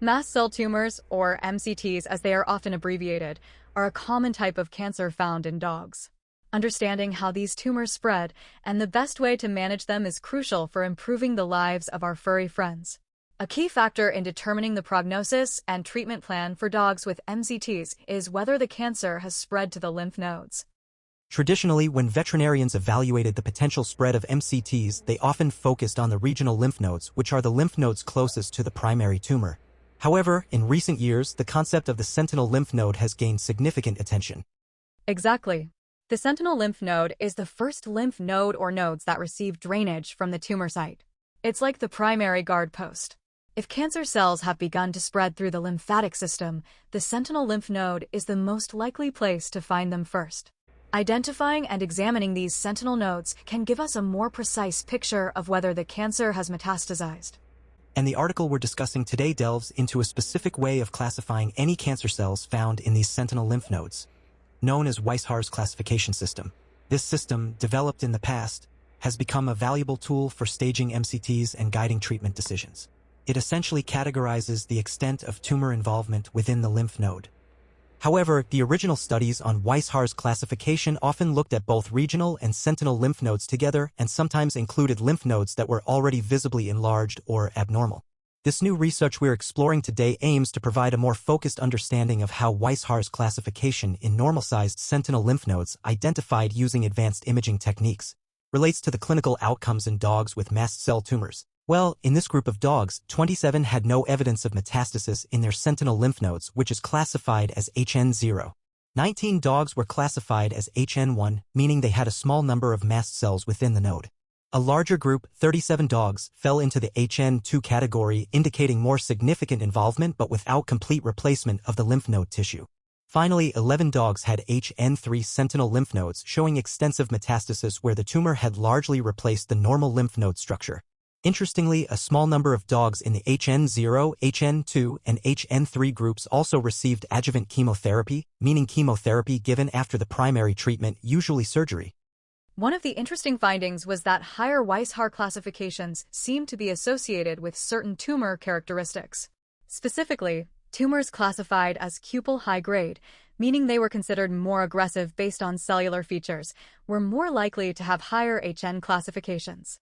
Mast cell tumors, or MCTs as they are often abbreviated, are a common type of cancer found in dogs. Understanding how these tumors spread and the best way to manage them is crucial for improving the lives of our furry friends. A key factor in determining the prognosis and treatment plan for dogs with MCTs is whether the cancer has spread to the lymph nodes. Traditionally, when veterinarians evaluated the potential spread of MCTs, they often focused on the regional lymph nodes, which are the lymph nodes closest to the primary tumor. However, in recent years, the concept of the sentinel lymph node has gained significant attention. Exactly. The sentinel lymph node is the first lymph node or nodes that receive drainage from the tumor site. It's like the primary guard post. If cancer cells have begun to spread through the lymphatic system, the sentinel lymph node is the most likely place to find them first. Identifying and examining these sentinel nodes can give us a more precise picture of whether the cancer has metastasized. And the article we're discussing today delves into a specific way of classifying any cancer cells found in these sentinel lymph nodes, known as Weishar's classification system. This system, developed in the past, has become a valuable tool for staging MCTs and guiding treatment decisions. It essentially categorizes the extent of tumor involvement within the lymph node. However, the original studies on Weishar's classification often looked at both regional and sentinel lymph nodes together and sometimes included lymph nodes that were already visibly enlarged or abnormal. This new research we're exploring today aims to provide a more focused understanding of how Weishar's classification in normal-sized sentinel lymph nodes identified using advanced imaging techniques relates to the clinical outcomes in dogs with mast cell tumors. Well, in this group of dogs, 27 had no evidence of metastasis in their sentinel lymph nodes, which is classified as HN0. 19 dogs were classified as HN1, meaning they had a small number of mast cells within the node. A larger group, 37 dogs, fell into the HN2 category, indicating more significant involvement but without complete replacement of the lymph node tissue. Finally, 11 dogs had HN3 sentinel lymph nodes, showing extensive metastasis where the tumor had largely replaced the normal lymph node structure. Interestingly, a small number of dogs in the HN0, HN2, and HN3 groups also received adjuvant chemotherapy, meaning chemotherapy given after the primary treatment, usually surgery. One of the interesting findings was that higher Weishar classifications seem to be associated with certain tumor characteristics. Specifically, tumors classified as cupal high-grade, meaning they were considered more aggressive based on cellular features, were more likely to have higher HN classifications.